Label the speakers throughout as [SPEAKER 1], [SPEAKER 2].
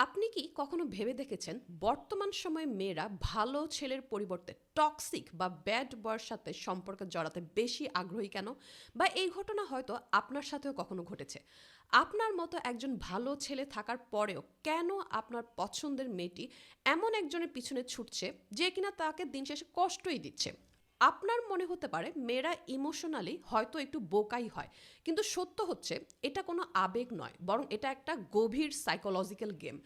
[SPEAKER 1] আপনি কি কখনো ভেবে দেখেছেন বর্তমান সময়ে মেয়েরা ভালো ছেলের পরিবর্তে টক্সিক বা ব্যাড বয়ের সাথে সম্পর্কে জড়াতে বেশি আগ্রহী কেন? বা এই ঘটনা হয়তো আপনার সাথেও কখনো ঘটেছে। আপনার মতো একজন ভালো ছেলে থাকার পরেও কেন আপনার পছন্দের মেয়েটি এমন একজনের পিছনে ছুটছে যে কিনা তাকে দিন শেষে কষ্টই দিচ্ছে? আপনার মনে হতে পারে মেয়েরা ইমোশনালি হয়তো একটু বোকাই হয়, কিন্তু সত্য হচ্ছে এটা কোনো আবেগ নয়, বরং এটা একটা গভীর সাইকোলজিক্যাল গেম।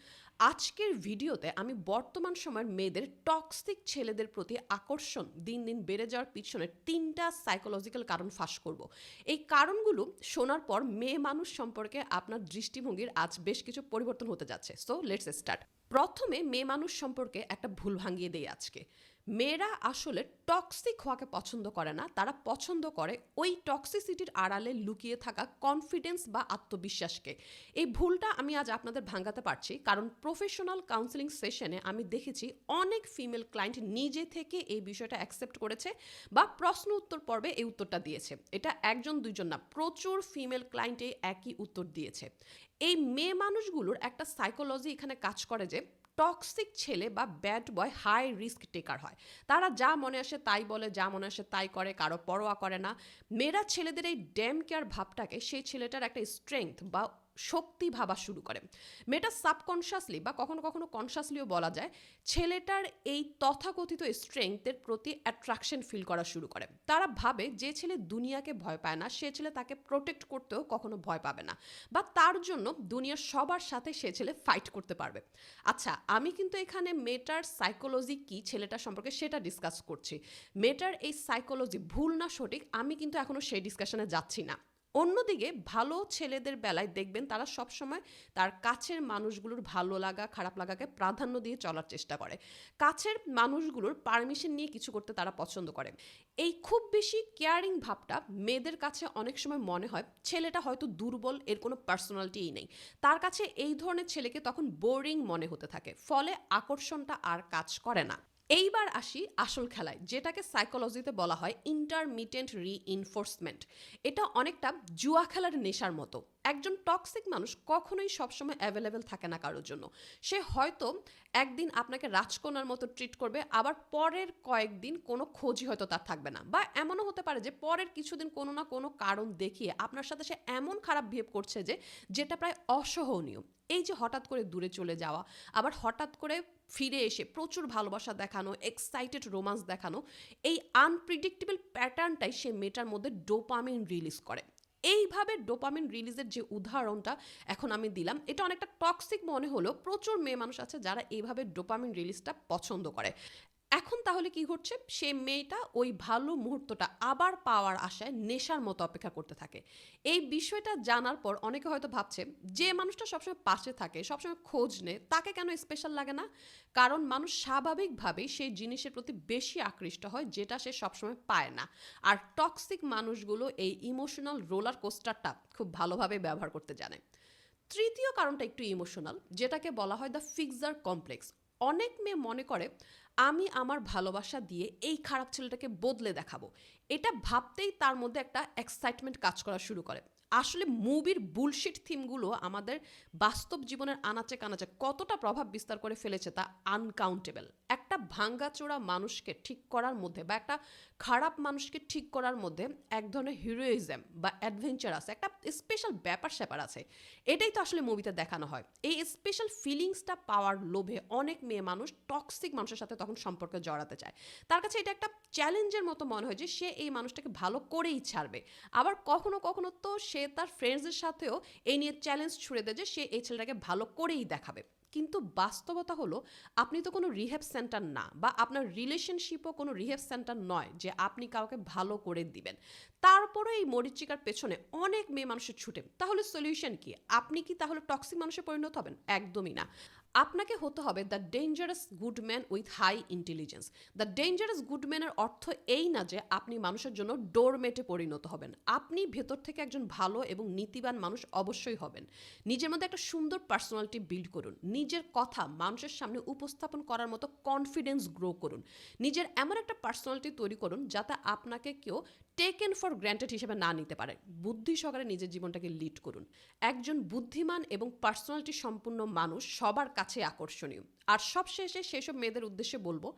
[SPEAKER 1] আজকের ভিডিওতে আমি বর্তমান সময়ের মেয়েদের টক্সিক ছেলেদের প্রতি আকর্ষণ দিন দিন বেড়ে যাওয়ার পিছনে তিনটা সাইকোলজিক্যাল কারণ ফাঁস করব। এই কারণগুলো শোনার পর মেয়ে মানুষ সম্পর্কে আপনার দৃষ্টিভঙ্গির আজ বেশ কিছু পরিবর্তন হতে যাচ্ছে। So let's start. প্রথমে মেয়ে মানুষ সম্পর্কে একটা ভুল ভাঙিয়ে দেই আজকে। মেয়েরা আসলে টক্সিক হওয়াকে পছন্দ করে না, তারা পছন্দ করে ওই টক্সিসিটির আড়ালে লুকিয়ে থাকা কনফিডেন্স বা আত্মবিশ্বাসকে। এই ভুলটা আমি আজ আপনাদের ভাঙাতে পারছি কারণ প্রফেশনাল কাউন্সেলিং সেশনে আমি দেখেছি অনেক ফিমেল ক্লায়েন্ট নিজে থেকে এই বিষয়টা অ্যাকসেপ্ট করেছে বা প্রশ্ন উত্তর পর্বে এই উত্তরটা দিয়েছে। এটা একজন দুইজন না, প্রচুর ফিমেল ক্লায়েন্টে একই উত্তর দিয়েছে। এই মেয়ে মানুষগুলোর একটা সাইকোলজি এখানে কাজ করে যে টক্সিক ছেলে বা ব্যাড বয় হাই রিস্ক টেকার হয়। তারা যা মনে আসে তাই বলে, যা মনে আসে তাই করে, কারো পরোয়া করে না। মেয়েরা ছেলেদের এই ড্যাম কেয়ার ভাবটাকে সেই ছেলেটার একটা স্ট্রেংথ বা শক্তি ভাবা শুরু করে। মেয়েটা সাবকনশাসলি বা কখনো কখনো কনশাসলিও বলা যায়, ছেলেটার এই তথাকথিত স্ট্রেংথের প্রতি অ্যাট্রাকশন ফিল করা শুরু করে। তারা ভাবে যে ছেলে দুনিয়াকে ভয় পায় না সে ছেলে তাকে প্রোটেক্ট করতেও কখনো ভয় পাবে না, বা তার জন্য দুনিয়ার সবার সাথে সে ছেলে ফাইট করতে পারবে। আচ্ছা, আমি কিন্তু এখানে মেয়েটার সাইকোলজি কি ছেলেটার সম্পর্কে সেটা ডিসকাস করছি। মেয়েটার এই সাইকোলজি ভুল না সঠিক আমি কিন্তু এখনো সেই ডিসকাশনে যাচ্ছি না। অন্যদিকে ভালো ছেলেদের বেলায় দেখবেন তারা সবসময় তার কাছের মানুষগুলোর ভালো লাগা খারাপ লাগাকে প্রাধান্য দিয়ে চলার চেষ্টা করে। কাছের মানুষগুলোর পারমিশন নিয়ে কিছু করতে তারা পছন্দ করে। এই খুব বেশি কেয়ারিং ভাবটা মেয়েদের কাছে অনেক সময় মনে হয় ছেলেটা হয়তো দুর্বল, এর কোনো পার্সোনালিটিই নেই। তার কাছে এই ধরনের ছেলেকে তখন বোরিং মনে হতে থাকে, ফলে আকর্ষণটা আর কাজ করে না। এইবার আসি আসল খেলায়, যেটাকে সাইকোলজিতে বলা হয় ইন্টারমিটেন্ট রিইনফোর্সমেন্ট। এটা অনেকটা জুয়া খেলার নেশার মতো। একজন টক্সিক মানুষ কখনোই সবসময় অ্যাভেলেবেল থাকে না কারোর জন্য। সে হয়তো একদিন আপনাকে রাজকন্যার মতো ট্রিট করবে, আবার পরের কয়েকদিন কোনো খোঁজই হয়তো তার থাকবে না, বা এমনও হতে পারে যে পরের কিছুদিন কোনো না কোনো কারণ দেখিয়ে আপনার সাথে সে এমন খারাপ বিহেভ করছে যে যেটা প্রায় অসহনীয়। এই যে হঠাৎ করে দূরে চলে যাওয়া, আবার হঠাৎ করে ফিরে এসে প্রচুর ভালোবাসা দেখানো, এক্সাইটেড রোমান্স দেখানো, এই আনপ্রিডিক্টেবল প্যাটার্নটাই সে মেয়েটার মধ্যে ডোপামিন রিলিজ করে। এইভাবে ডোপামিন রিলিজের যে উদাহরণটা এখন আমি দিলাম, এটা অনেকটা টক্সিক মনে হলেও প্রচুর মেয়ে মানুষ আছে যারা এইভাবে ডোপামিন রিলিজটা পছন্দ করে। এখন তাহলে কি ঘটছে, সে মেয়েটা ওই ভালো মুহূর্তটা আবার পাওয়ার আশায় নেশার মতো অপেক্ষা করতে থাকে। এই বিষয়টা জানার পর অনেকে হয়তো ভাবছে, যে মানুষটা সবসময় পাশে থাকে, সবসময় খোঁজ নেয়, তাকে কেন স্পেশাল লাগে না? কারণ মানুষ স্বাভাবিকভাবেই সেই জিনিসের প্রতি বেশি আকৃষ্ট হয় যেটা সে সবসময় পায় না। আর টক্সিক মানুষগুলো এই ইমোশনাল রোলার কোস্টারটা খুব ভালোভাবে ব্যবহার করতে জানে। তৃতীয় কারণটা একটু ইমোশনাল, যেটাকে বলা হয় দ্য ফিক্সার কমপ্লেক্স। অনেক মেয়ে মনে করে আমি আমার ভালোবাসা দিয়ে এই খারাপ ছেলেটাকে বদলে দেখাবো। এটা ভাবতেই তার মধ্যে একটা এক্সাইটমেন্ট কাজ করা শুরু করে। আসলে মুভির বুলশিট থিমগুলো আমাদের বাস্তব জীবনের আনাচে কানাচে কতটা প্রভাব বিস্তার করে ফেলেছে তা আনকাউন্টেবল। একটা ভাঙ্গাচোরা মানুষকে ঠিক করার মধ্যে বা একটা খারাপ মানুষকে ঠিক করার মধ্যে এক ধরনের হিরোইজম বা অ্যাডভেঞ্চার আছে, একটা স্পেশাল ব্যাপার স্যাপার আছে। এটাই তো আসলে মুভিতে দেখানো হয়। এই স্পেশাল ফিলিংসটা পাওয়ার লোভে অনেক মেয়ে মানুষ টক্সিক মানুষের সাথে তখন সম্পর্কে জড়াতে চায়। তার কাছে এটা একটা চ্যালেঞ্জের মতো মনে হয় যে সে এই মানুষটাকে ভালো করেই ছাড়বে। আবার কখনো কখনো তো সে তার ফ্রেন্ডসদের সাথেও এই নিয়ে চ্যালেঞ্জ ছুড়ে দেয় যে সে এই ছেলেটাকে ভালো করেই দেখাবে। কিন্তু বাস্তবতা হলো আপনি তো কোনো রিহ্যাব সেন্টার না, বা আপনার রিলেশনশিপও কোনো রিহ্যাব সেন্টার নয় যে আপনি কাউকে ভালো করে দিবেন। তারপরে এই মরিচিকার পেছনে অনেক মেয়ে মানুষের ছুটে। তাহলে সলিউশন কি? আপনি কি তাহলে টক্সিক মানুষে পরিণত হবেন? একদমই না। আপনাকে হতে হবে the dangerous good man with high intelligence. The dangerous good ম্যানের অর্থ এই না যে আপনি মানুষের জন্য ডোরমেটে পরিণত হবেন। আপনি ভেতর থেকে একজন ভালো এবং নীতিবান মানুষ অবশ্যই হবেন। নিজের মধ্যে একটা সুন্দর পার্সোনালিটি বিল্ড করুন। নিজের কথা মানুষের সামনে উপস্থাপন করার মতো কনফিডেন্স গ্রো করুন। নিজের এমন একটা পার্সোনালিটি তৈরি করুন যাতে আপনাকে কেউ টেকেন ফর গ্র্যান্টেড হিসেবে না নিতে পারে। বুদ্ধি সহকারে নিজের জীবনটাকে লিড করুন। একজন বুদ্ধিমান এবং পার্সোনালিটি সম্পন্ন মানুষ সবার কাছে আকর্ষণীয়। আর সবশেষে সেসব মেয়েদের উদ্দেশ্যে বলবো,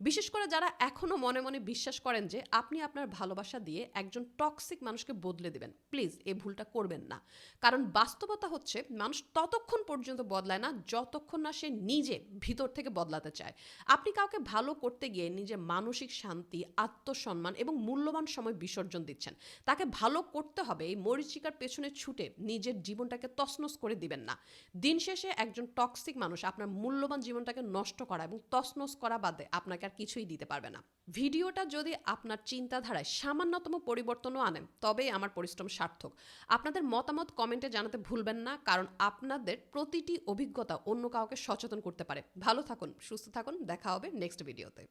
[SPEAKER 1] বিশেষ করে যারা এখনও মনে মনে বিশ্বাস করেন যে আপনি আপনার ভালোবাসা দিয়ে একজন টক্সিক মানুষকে বদলে দেবেন, প্লিজ এই ভুলটা করবেন না। কারণ বাস্তবতা হচ্ছে মানুষ ততক্ষণ পর্যন্ত বদলায় না যতক্ষণ না সে নিজে ভিতর থেকে বদলাতে চায়। আপনি কাউকে ভালো করতে গিয়ে নিজের মানসিক শান্তি, আত্মসম্মান এবং মূল্যবান সময় বিসর্জন দিচ্ছেন। তাকে ভালো করতে হবে এই মরীচিকার পেছনে ছুটে নিজের জীবনটাকে তছনছ করে দিবেন না। দিন শেষে একজন টক্সিক মানুষ আপনার মূল্যবান জীবনটাকে নষ্ট করা এবং তছনছ করা বাদে আপনাকে আর কিছুই দিতে পারবে না। ভিডিওটা যদি আপনার চিন্তাধারায় সামান্যতম পরিবর্তনও আনে, তবেই আমার পরিশ্রম সার্থক। আপনাদের মতামত কমেন্টে জানাতে ভুলবেন না, কারণ আপনাদের প্রতিটি অভিজ্ঞতা অন্য কাউকে সচেতন করতে পারে। ভালো থাকুন, সুস্থ থাকুন, দেখা হবে নেক্সট ভিডিওতে।